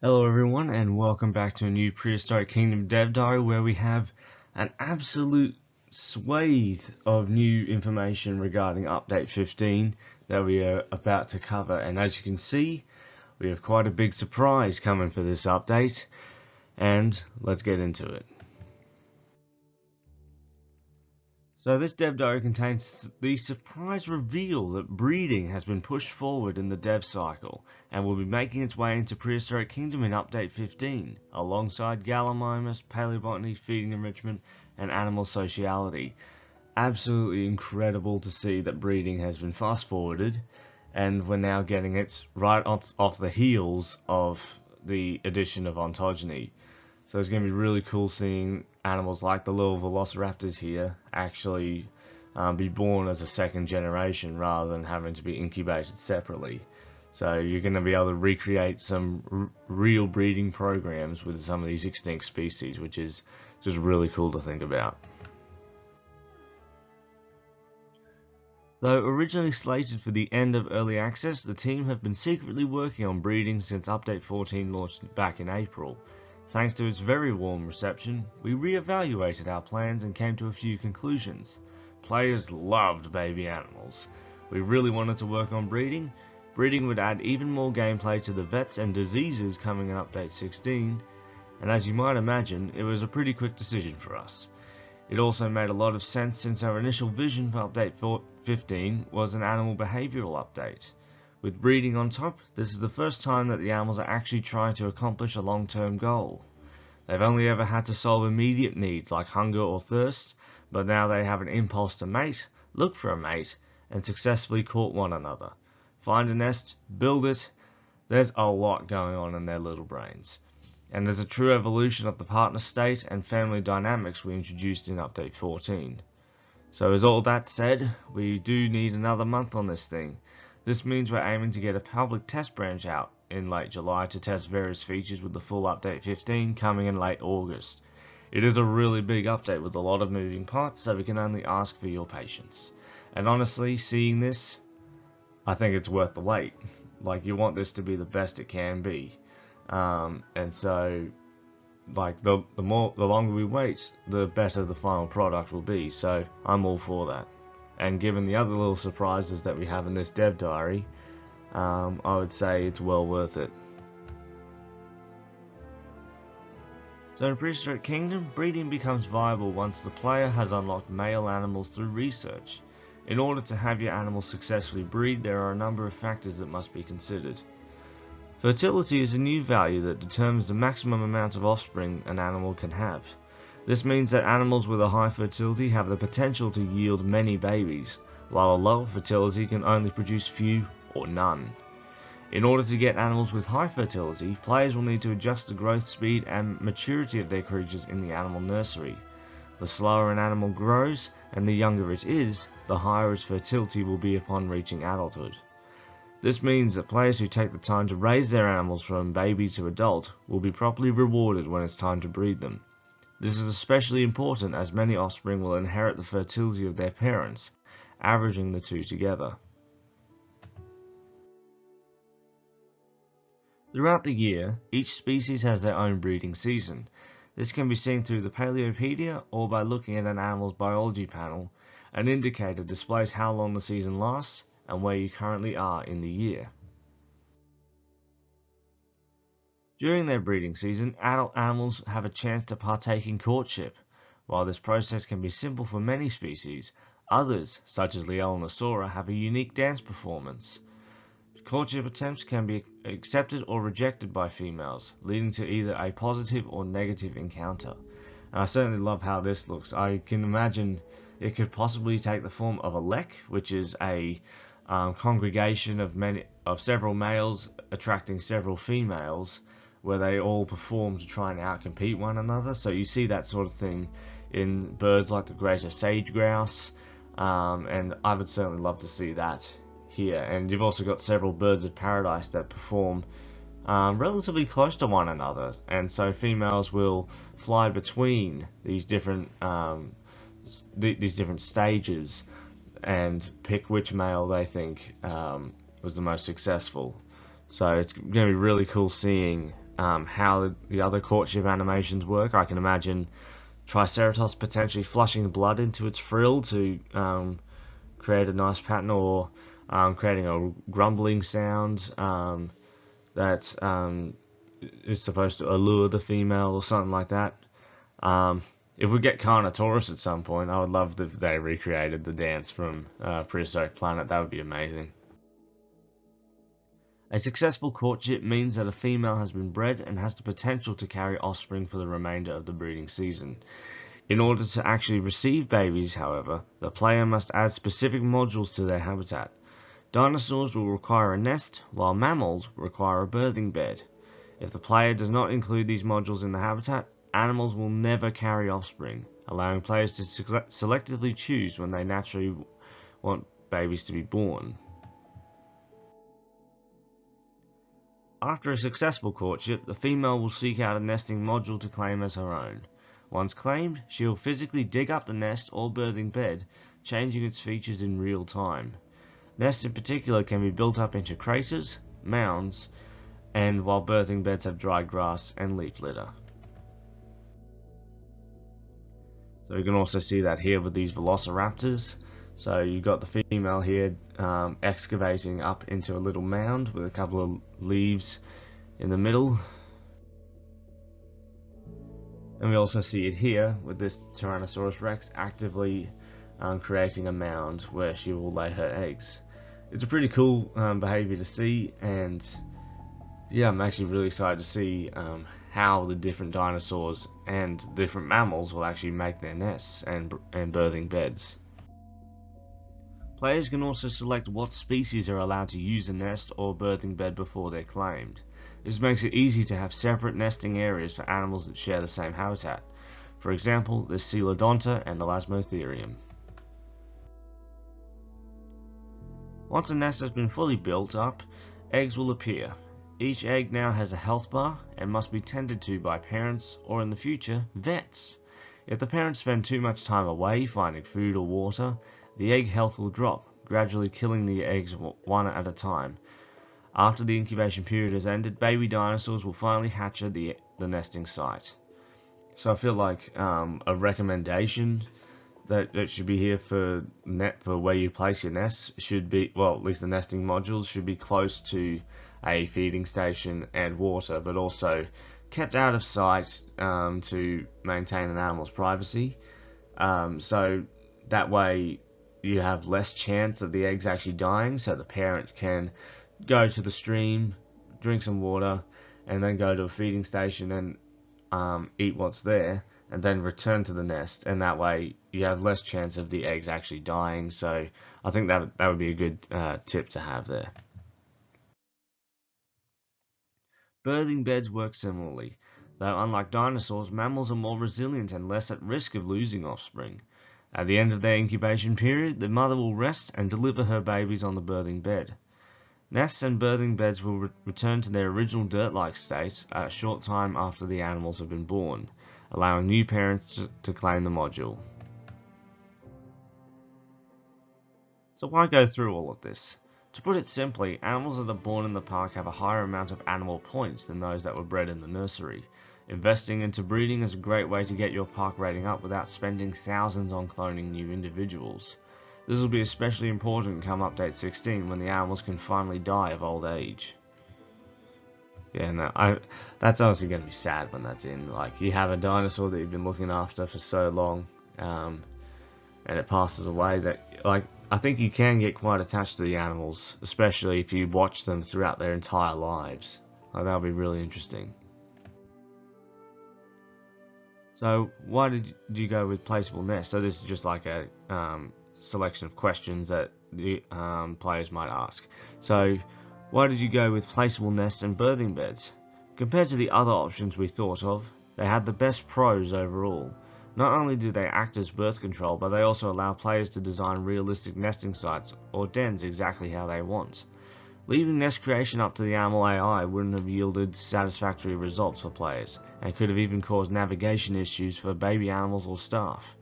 Hello everyone and welcome back to a new Prehistoric Kingdom dev diary where we have an absolute swathe of new information regarding update 15 that we are about to cover, and as you can see we have quite a big surprise coming for this update, and let's get into it. So this dev diary contains the surprise reveal that breeding has been pushed forward in the dev cycle and will be making its way into Prehistoric Kingdom in update 15, alongside Gallimimus, Paleobotany, feeding enrichment, and animal sociality. Absolutely incredible to see that breeding has been fast forwarded, and we're now getting it right off the heels of the addition of ontogeny. So it's going to be really cool seeing animals like the little velociraptors here actually be born as a second generation rather than having to be incubated separately. So you're going to be able to recreate some real breeding programs with some of these extinct species, which is just really cool to think about. Though originally slated for the end of early access, the team have been secretly working on breeding since Update 14 launched back in April. Thanks to its very warm reception, we re-evaluated our plans and came to a few conclusions. Players loved baby animals. We really wanted to work on breeding. Breeding would add even more gameplay to the vets and diseases coming in Update 16, and as you might imagine, it was a pretty quick decision for us. It also made a lot of sense since our initial vision for Update 15 was an animal behavioural update. With breeding on top, this is the first time that the animals are actually trying to accomplish a long-term goal. They've only ever had to solve immediate needs like hunger or thirst, but now they have an impulse to mate, look for a mate, and successfully court one another. Find a nest, build it. There's a lot going on in their little brains. And there's a true evolution of the partner state and family dynamics we introduced in Update 14. So as all that said, we do need another month on this thing. This means we're aiming to get a public test branch out in late July to test various features, with the full update 15 coming in late August. It is a really big update with a lot of moving parts, so we can only ask for your patience. And honestly, seeing this, I think it's worth the wait. Like, you want this to be the best it can be. And so, like, the longer we wait, the better the final product will be. So I'm all for that. And given the other little surprises that we have in this dev diary, I would say it's well worth it. So in Prehistoric Kingdom, breeding becomes viable once the player has unlocked male animals through research. In order to have your animals successfully breed, there are a number of factors that must be considered. Fertility is a new value that determines the maximum amount of offspring an animal can have. This means that animals with a high fertility have the potential to yield many babies, while a low fertility can only produce few or none. In order to get animals with high fertility, players will need to adjust the growth speed and maturity of their creatures in the animal nursery. The slower an animal grows, and the younger it is, the higher its fertility will be upon reaching adulthood. This means that players who take the time to raise their animals from baby to adult will be properly rewarded when it's time to breed them. This is especially important as many offspring will inherit the fertility of their parents, averaging the two together. Throughout the year, each species has their own breeding season. This can be seen through the Paleopedia or by looking at an animal's biology panel. An indicator displays how long the season lasts and where you currently are in the year. During their breeding season, adult animals have a chance to partake in courtship. While this process can be simple for many species, others, such as Leonosaura, have a unique dance performance. Courtship attempts can be accepted or rejected by females, leading to either a positive or negative encounter. And I certainly love how this looks. I can imagine it could possibly take the form of a lek, which is a congregation of several males attracting several females, where they all perform to try and outcompete one another. So you see that sort of thing in birds like the greater sage grouse, and I would certainly love to see that here. And you've also got several birds of paradise that perform relatively close to one another, and so females will fly between these different stages and pick which male they think was the most successful. So it's going to be really cool seeing how the other courtship animations work. I can imagine Triceratops potentially flushing blood into its frill to create a nice pattern, or creating a grumbling sound that is supposed to allure the female or something like that. If we get Carnotaurus at some point, I would love if they recreated the dance from Prehistoric Planet. That would be amazing. A successful courtship means that a female has been bred and has the potential to carry offspring for the remainder of the breeding season. In order to actually receive babies, however, the player must add specific modules to their habitat. Dinosaurs will require a nest, while mammals require a birthing bed. If the player does not include these modules in the habitat, animals will never carry offspring, allowing players to selectively choose when they naturally want babies to be born. After a successful courtship, the female will seek out a nesting module to claim as her own. Once claimed, she will physically dig up the nest or birthing bed, changing its features in real time. Nests in particular can be built up into craters, mounds, and while birthing beds have dry grass and leaf litter. So you can also see that here with these velociraptors. So you've got the female here excavating up into a little mound with a couple of leaves in the middle. And we also see it here with this Tyrannosaurus rex actively creating a mound where she will lay her eggs. It's a pretty cool behavior to see, and yeah, I'm actually really excited to see how the different dinosaurs and different mammals will actually make their nests and birthing beds. Players can also select what species are allowed to use a nest or birthing bed before they're claimed. This makes it easy to have separate nesting areas for animals that share the same habitat. For example, the Coelodonta and the Elasmotherium. Once a nest has been fully built up, eggs will appear. Each egg now has a health bar and must be tended to by parents, or in the future, vets. If the parents spend too much time away finding food or water, the egg health will drop, gradually killing the eggs one at a time. After the incubation period has ended, baby dinosaurs will finally hatch at the nesting site. So I feel like a recommendation that should be here for where you place your nests should be, well, at least the nesting modules should be close to a feeding station and water, but also kept out of sight to maintain an animal's privacy. So that way you have less chance of the eggs actually dying, so the parent can go to the stream, drink some water, and then go to a feeding station and eat what's there, and then return to the nest, and that way you have less chance of the eggs actually dying. So I think that would be a good tip to have there. Birthing beds work similarly, though unlike dinosaurs, mammals are more resilient and less at risk of losing offspring. At the end of their incubation period, the mother will rest and deliver her babies on the birthing bed. Nests and birthing beds will return to their original dirt-like state a short time after the animals have been born, allowing new parents to claim the module. So why go through all of this? To put it simply, animals that are born in the park have a higher amount of animal points than those that were bred in the nursery. Investing into breeding is a great way to get your park rating up without spending thousands on cloning new individuals. This will be especially important come update 16 when the animals can finally die of old age. Yeah, no, that's honestly going to be sad when that's in. Like, you have a dinosaur that you've been looking after for so long, and it passes away. I think you can get quite attached to the animals, especially if you watch them throughout their entire lives. That'll be really interesting. So why did you go with placeable nests? So this is just like a selection of questions that the players might ask. So why did you go with placeable nests and birthing beds? Compared to the other options we thought of, they had the best pros overall. Not only do they act as birth control, but they also allow players to design realistic nesting sites or dens exactly how they want. Leaving nest creation up to the animal AI wouldn't have yielded satisfactory results for players, and could have even caused navigation issues for baby animals or staff.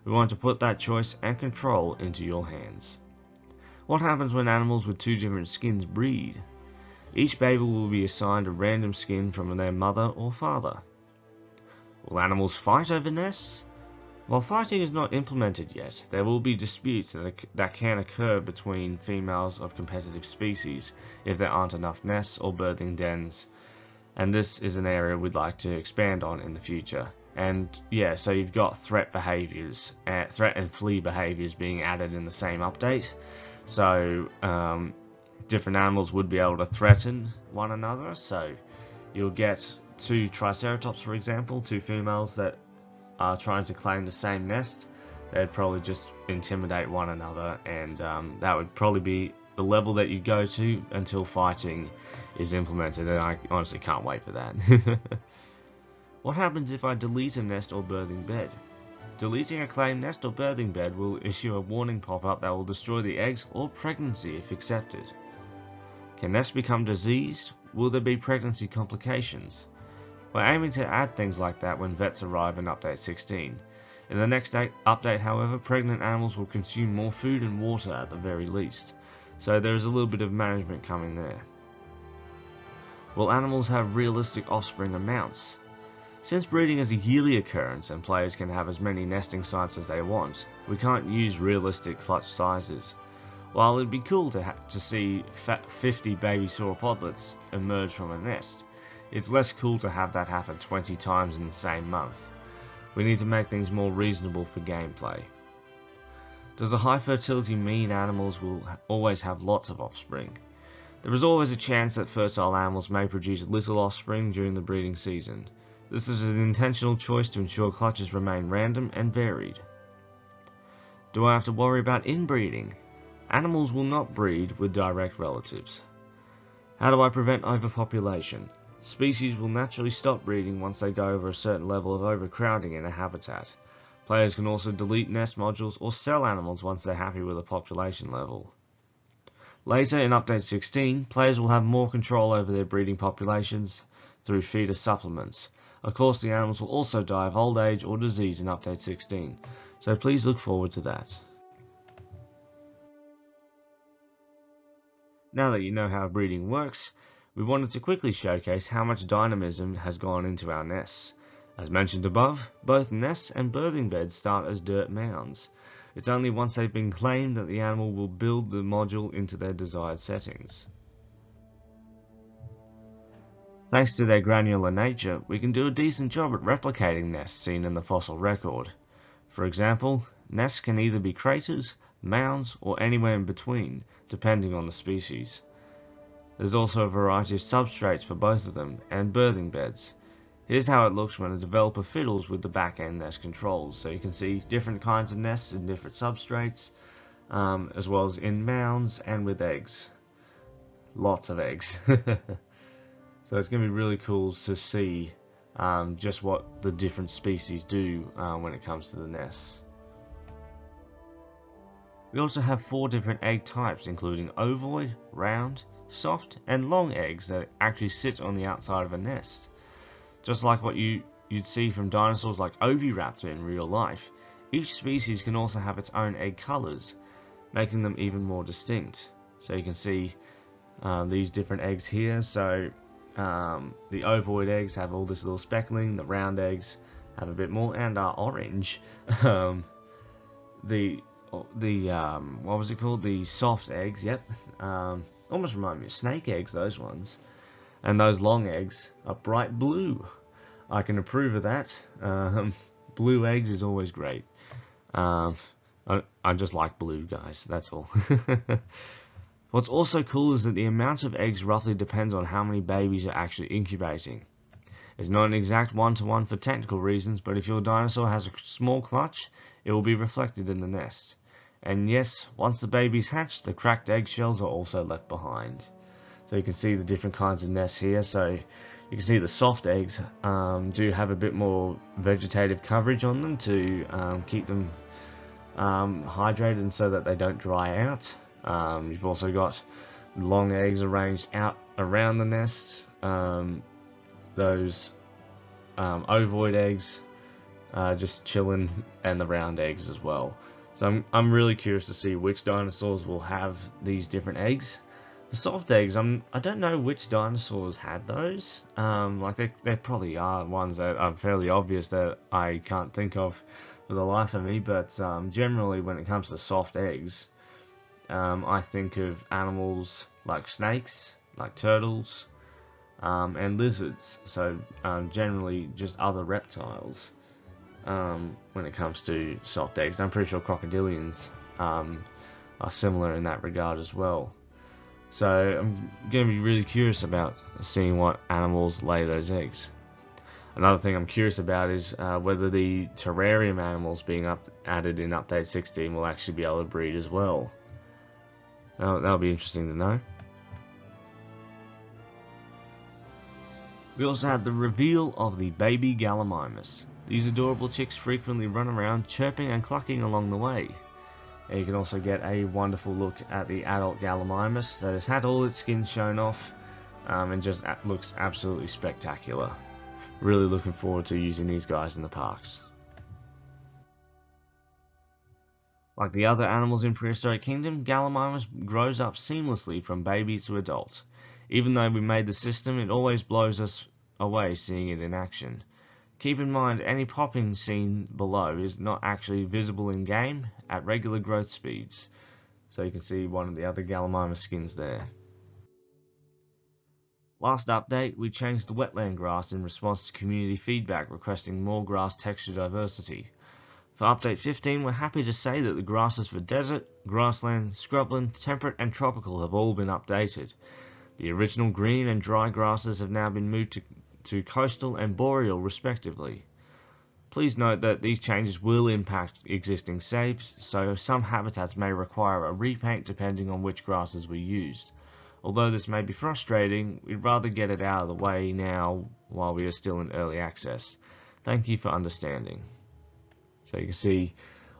We want to put that choice and control into your hands. What happens when animals with two different skins breed? Each baby will be assigned a random skin from their mother or father. Will animals fight over nests? While fighting is not implemented yet, there will be disputes that can occur between females of competitive species if there aren't enough nests or birthing dens, and this is an area we'd like to expand on in the future. And yeah, so you've got threat behaviors, threat and flee behaviors being added in the same update. So different animals would be able to threaten one another. So you'll get two Triceratops, for example, two females that are trying to claim the same nest. They'd probably just intimidate one another, and that would probably be the level that you go to until fighting is implemented, and I honestly can't wait for that. What happens if I delete a nest or birthing bed? Deleting a claimed nest or birthing bed will issue a warning pop-up that will destroy the eggs or pregnancy if accepted. Can nests become diseased? Will there be pregnancy complications? We're aiming to add things like that when vets arrive in Update 16. In the next update, however, pregnant animals will consume more food and water at the very least, so there is a little bit of management coming there. Will animals have realistic offspring amounts? Since breeding is a yearly occurrence and players can have as many nesting sites as they want, we can't use realistic clutch sizes. While it'd be cool to see 50 baby sauropodlets emerge from a nest, it's less cool to have that happen 20 times in the same month. We need to make things more reasonable for gameplay. Does a high fertility mean animals will always have lots of offspring? There is always a chance that fertile animals may produce little offspring during the breeding season. This is an intentional choice to ensure clutches remain random and varied. Do I have to worry about inbreeding? Animals will not breed with direct relatives. How do I prevent overpopulation? Species will naturally stop breeding once they go over a certain level of overcrowding in a habitat. Players can also delete nest modules or sell animals once they're happy with a population level. Later in Update 16, players will have more control over their breeding populations through feeder supplements. Of course, the animals will also die of old age or disease in Update 16, so please look forward to that. Now that you know how breeding works, we wanted to quickly showcase how much dynamism has gone into our nests. As mentioned above, both nests and birthing beds start as dirt mounds. It's only once they've been claimed that the animal will build the module into their desired settings. Thanks to their granular nature, we can do a decent job at replicating nests seen in the fossil record. For example, nests can either be craters, mounds, or anywhere in between, depending on the species. There's also a variety of substrates for both of them, and birthing beds. Here's how it looks when a developer fiddles with the back-end nest controls. So you can see different kinds of nests in different substrates, as well as in mounds and with eggs. Lots of eggs. So it's going to be really cool to see just what the different species do when it comes to the nests. We also have 4 different egg types, including ovoid, round, soft, and long eggs that actually sit on the outside of a nest. Just like what you'd see from dinosaurs like Oviraptor in real life, each species can also have its own egg colors, making them even more distinct. So you can see these different eggs here. So the ovoid eggs have all this little speckling, the round eggs have a bit more and are orange. The what was it called? The soft eggs, yep. Almost remind me of snake eggs, those ones. And those long eggs are bright blue. I can approve of that. Blue eggs is always great. I just like blue, guys, that's all. What's also cool is that the amount of eggs roughly depends on how many babies are actually incubating. It's not an exact one-to-one for technical reasons, but if your dinosaur has a small clutch, it will be reflected in the nest. And yes, once the babies hatch, the cracked eggshells are also left behind. So you can see the different kinds of nests here. So you can see the soft eggs do have a bit more vegetative coverage on them to keep them hydrated and so that they don't dry out. You've also got long eggs arranged out around the nest. Those ovoid eggs just chilling, and the round eggs as well. So I'm really curious to see which dinosaurs will have these different eggs. The soft eggs, I don't know which dinosaurs had those. Like there probably are ones that are fairly obvious that I can't think of for the life of me, but generally when it comes to soft eggs, I think of animals like snakes, like turtles, and lizards. So generally just other reptiles when it comes to soft eggs. I'm pretty sure crocodilians are similar in that regard as well. So I'm going to be really curious about seeing what animals lay those eggs. Another thing I'm curious about is whether the terrarium animals being added in Update 16 will actually be able to breed as well. That'll be interesting to know. We also had the reveal of the baby Gallimimus. These adorable chicks frequently run around chirping and clucking along the way. And you can also get a wonderful look at the adult Gallimimus that has had all its skin shown off and just looks absolutely spectacular. Really looking forward to using these guys in the parks. Like the other animals in Prehistoric Kingdom, Gallimimus grows up seamlessly from baby to adult. Even though we made the system, it always blows us away seeing it in action. Keep in mind, any popping seen below is not actually visible in game at regular growth speeds. So you can see one of the other Gallimimus skins there. Last update, we changed the wetland grass in response to community feedback requesting more grass texture diversity. For update 15, we're happy to say that the grasses for desert, grassland, scrubland, temperate and tropical have all been updated. The original green and dry grasses have now been moved to coastal and boreal respectively. Please note that these changes will impact existing saves, so some habitats may require a repaint depending on which grasses we used. Although this may be frustrating, we'd rather get it out of the way now while we are still in early access. Thank you for understanding. So you can see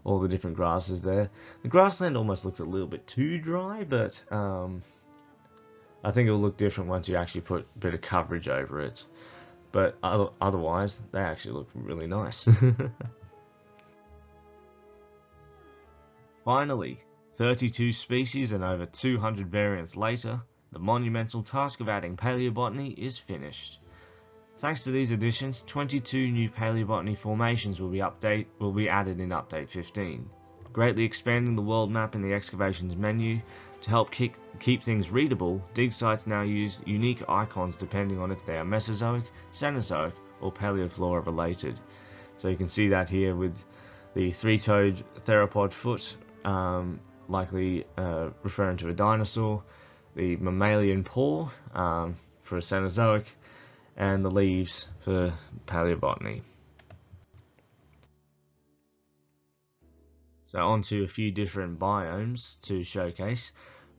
all the different grasses there. The grassland almost looks a little bit too dry, but I think it will look different once you actually put a bit of coverage over it. But otherwise, they actually look really nice. Finally, 32 species and over 200 variants later, the monumental task of adding Paleobotany is finished. Thanks to these additions, 22 new Paleobotany formations will be added in Update 15, greatly expanding the world map in the excavations menu. To help keep things readable, dig sites now use unique icons depending on if they are Mesozoic, Cenozoic, or Paleoflora related. So you can see that here with the three-toed theropod foot, likely referring to a dinosaur, the mammalian paw for a Cenozoic, and the leaves for Paleobotany. So on to a few different biomes to showcase.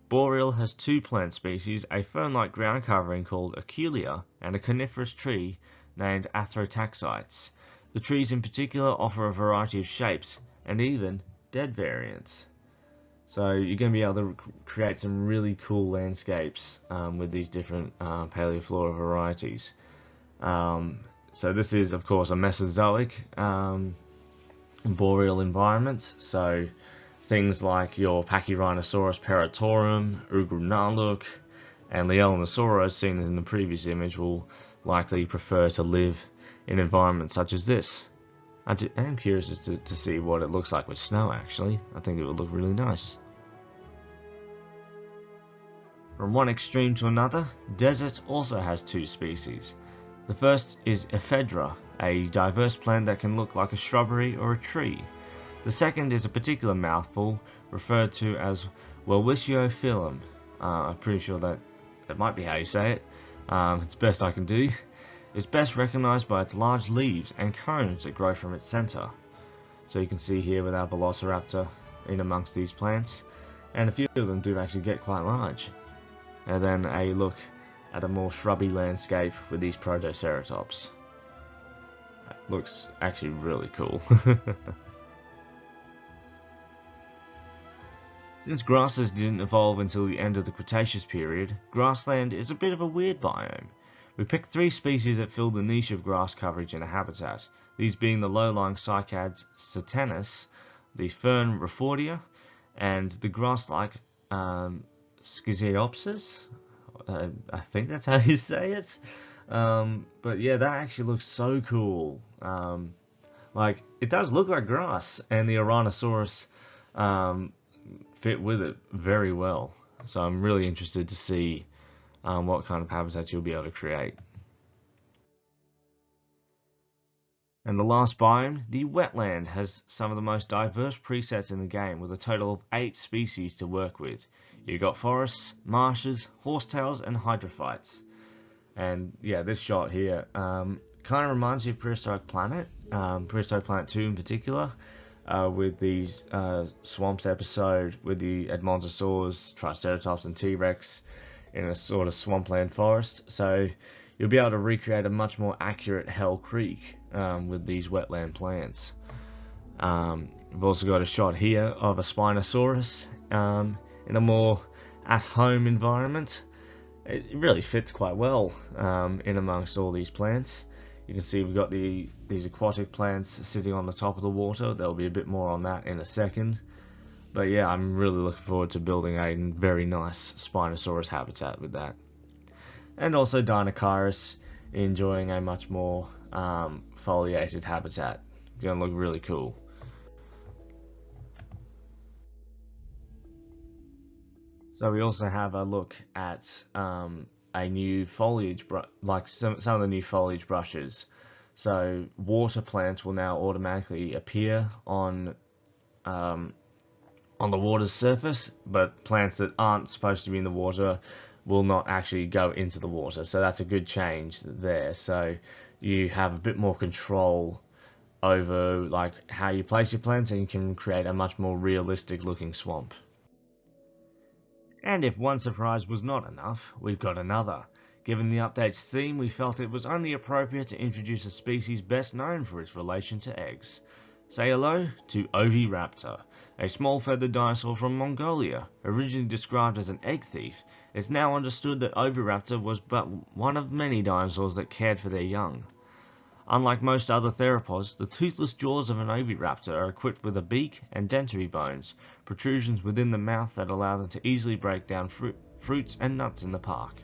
Boreal has two plant species, a fern-like ground covering called Aculia, and a coniferous tree named Athrotaxites. The trees in particular offer a variety of shapes, and even dead variants. So you're going to be able to create some really cool landscapes with these different Paleoflora varieties. So this is of course a Mesozoic boreal environment, so things like your Pachyrhinosaurus peritorum, Ugrunaluk, and Leelanosaurus seen in the previous image will likely prefer to live in environments such as this. I am curious as to see what it looks like with snow actually. I think it would look really nice. From one extreme to another, desert also has two species. The first is Ephedra, a diverse plant that can look like a shrubbery or a tree. The second is a particular mouthful, referred to as Welwitschiophilum. I'm pretty sure that might be how you say it. It's best I can do. It's best recognized by its large leaves and cones that grow from its center. So you can see here with our Velociraptor in amongst these plants, and a few of them do actually get quite large. And then a look at a more shrubby landscape with these Protoceratops. That looks actually really cool. Since grasses didn't evolve until the end of the Cretaceous period, grassland is a bit of a weird biome. We picked three species that fill the niche of grass coverage in a habitat, these being the low-lying cycads Satanus, the fern Raphodia, and the grass-like Schiziopsis. I think that's how you say it. But yeah, that actually looks so cool. Like, it does look like grass, and the Tyrannosaurus fit with it very well. So I'm really interested to see what kind of habitats you'll be able to create. And the last biome, the wetland, has some of the most diverse presets in the game, with a total of 8 species to work with. You've got forests, marshes, horsetails, and hydrophytes. And yeah, this shot here kind of reminds you of Prehistoric Planet, Prehistoric Planet 2 in particular, with these swamps episode with the Edmontosaurs, Triceratops, and T-Rex in a sort of swampland forest. So you'll be able to recreate a much more accurate Hell Creek with these wetland plants. We've also got a shot here of a Spinosaurus in a more at-home environment. It really fits quite well in amongst all these plants. You can see we've got these aquatic plants sitting on the top of the water. There'll be a bit more on that in a second. But yeah, I'm really looking forward to building a very nice Spinosaurus habitat with that. And also Deinonychus enjoying a much more foliated habitat. Going to look really cool. So we also have a look at a new foliage, like some of the new foliage brushes. So water plants will now automatically appear on the water's surface, but plants that aren't supposed to be in the water will not actually go into the water. So that's a good change there. So you have a bit more control over like how you place your plants, and you can create a much more realistic looking swamp. And if one surprise was not enough, we've got another. Given the update's theme, we felt it was only appropriate to introduce a species best known for its relation to eggs. Say hello to Oviraptor, a small feathered dinosaur from Mongolia. Originally described as an egg thief, it's now understood that Oviraptor was but one of many dinosaurs that cared for their young. Unlike most other theropods, the toothless jaws of an Oviraptor are equipped with a beak and dentary bones, protrusions within the mouth that allow them to easily break down fruits and nuts in the park.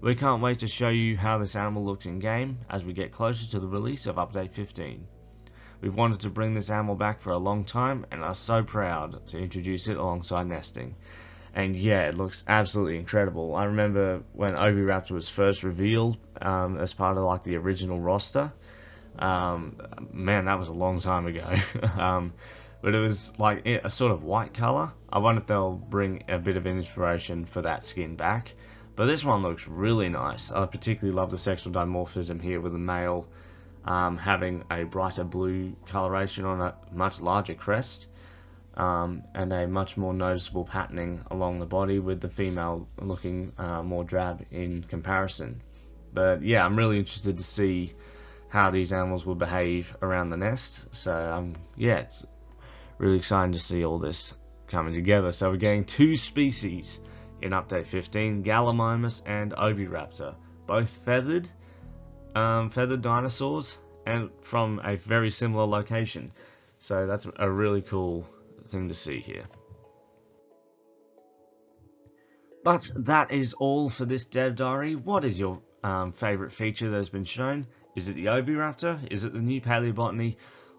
We can't wait to show you how this animal looks in game as we get closer to the release of Update 15. We've wanted to bring this animal back for a long time and are so proud to introduce it alongside nesting. And yeah, it looks absolutely incredible. I remember when Oviraptor was first revealed as part of like the original roster. Man, that was a long time ago. But it was like a sort of white color. I wonder if they'll bring a bit of inspiration for that skin back. But this one looks really nice. I particularly love the sexual dimorphism here with the male having a brighter blue coloration on a much larger crest. And a much more noticeable patterning along the body, with the female looking more drab in comparison. But yeah, I'm really interested to see how these animals will behave around the nest. So yeah, it's really exciting to see all this coming together. So we're getting 2 species in Update 15, Gallimimus and Oviraptor, both feathered dinosaurs, and from a very similar location. So that's a really cool thing to see here. But that is all for this dev diary. What is your favorite feature that has been shown? Is it the Oviraptor? Is it the new Paleobotany?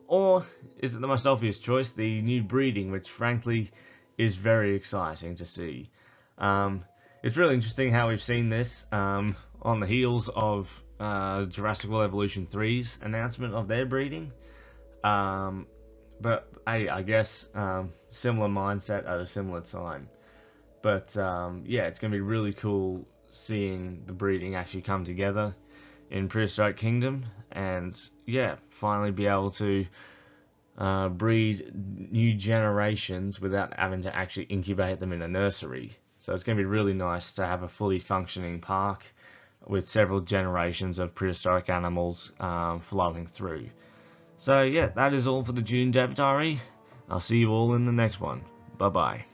Or is it the most obvious choice, the new breeding, which frankly is very exciting to see? It's really interesting how we've seen this on the heels of Jurassic World Evolution 3's announcement of their breeding. But I guess similar mindset at a similar time. But yeah, it's going to be really cool seeing the breeding actually come together in Prehistoric Kingdom, and yeah, finally be able to breed new generations without having to actually incubate them in a nursery. So it's going to be really nice to have a fully functioning park with several generations of prehistoric animals flowing through. So yeah, that is all for the June Dev Diary. I'll see you all in the next one. Bye bye.